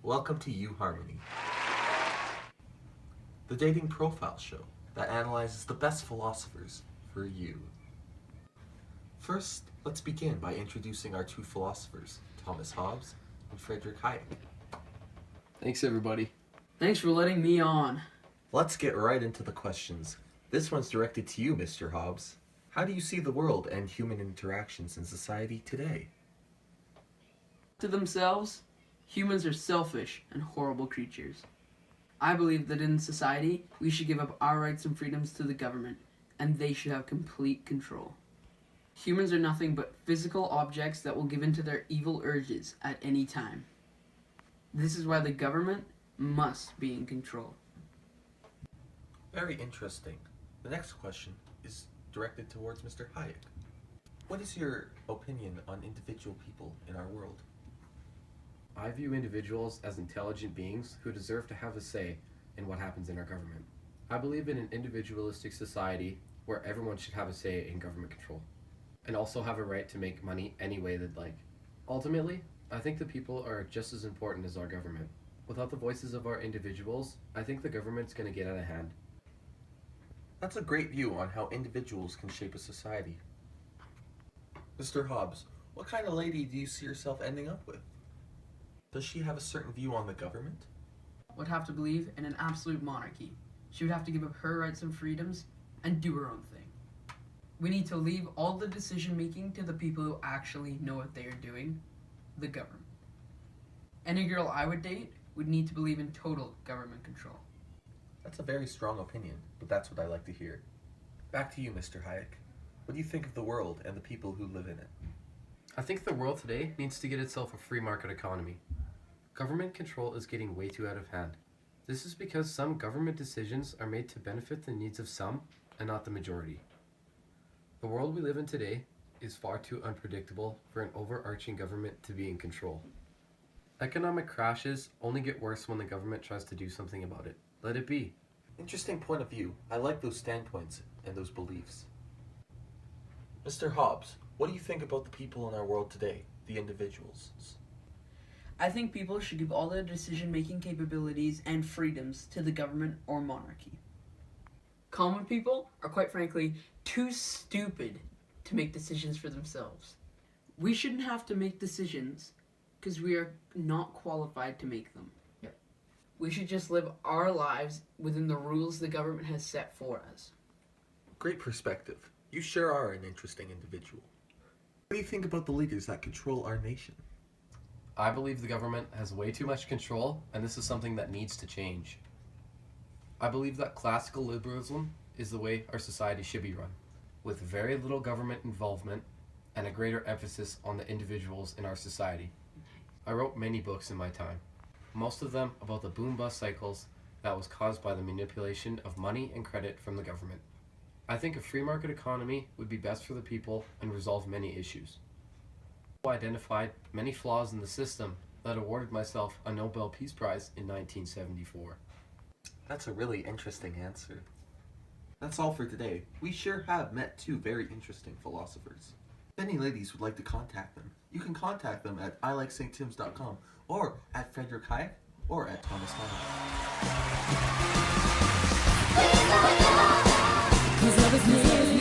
welcome to YuHarmony, the dating profile show that analyzes the best philosophers for you. First, let's begin by introducing our two philosophers, Thomas Hobbes and Friedrich Hayek. Thanks, everybody. Thanks for letting me on. Let's get right into the questions. This one's directed to you, Mr. Hobbes. How do you see the world and human interactions in society today? To themselves, humans are selfish and horrible creatures. I believe that in society, we should give up our rights and freedoms to the government, and they should have complete control. Humans are nothing but physical objects that will give in to their evil urges at any time. This is why the government must be in control. Very interesting. The next question is directed towards Mr. Hayek. What is your opinion on individual people in our world? I view individuals as intelligent beings who deserve to have a say in what happens in our government. I believe in an individualistic society where everyone should have a say in government control and also have a right to make money any way they'd like. Ultimately, I think the people are just as important as our government. Without the voices of our individuals, I think the government's going to get out of hand. That's a great view on how individuals can shape a society. Mr. Hobbes, what kind of lady do you see yourself ending up with? Does she have a certain view on the government? Would have to believe in an absolute monarchy. She would have to give up her rights and freedoms and do her own thing. We need to leave all the decision making to the people who actually know what they are doing, the government. Any girl I would date would need to believe in total government control. That's a very strong opinion, but that's what I like to hear. Back to you, Mr. Hayek. What do you think of the world and the people who live in it? I think the world today needs to get itself a free market economy. Government control is getting way too out of hand. This is because some government decisions are made to benefit the needs of some and not the majority. The world we live in today is far too unpredictable for an overarching government to be in control. Economic crashes only get worse when the government tries to do something about it. Let it be. Interesting point of view. I like those standpoints and those beliefs. Mr. Hobbes, what do you think about the people in our world today, the individuals? I think people should give all their decision-making capabilities and freedoms to the government or monarchy. Common people are, quite frankly, too stupid to make decisions for themselves. We shouldn't have to make decisions because we are not qualified to make them. Yep. We should just live our lives within the rules the government has set for us. Great perspective. You sure are an interesting individual. What do you think about the leaders that control our nation? I believe the government has way too much control, and this is something that needs to change. I believe that classical liberalism is the way our society should be run, with very little government involvement and a greater emphasis on the individuals in our society. I wrote many books in my time, most of them about the boom-bust cycles that was caused by the manipulation of money and credit from the government. I think a free market economy would be best for the people and resolve many issues. I identified many flaws in the system that awarded myself a Nobel Peace Prize in 1974. That's a really interesting answer. That's all for today. We sure have met two very interesting philosophers. If any ladies would like to contact them, you can contact them at ilikesttims.com or at Friedrich Hayek or at Thomas Hobbes. 'Cause love is nearly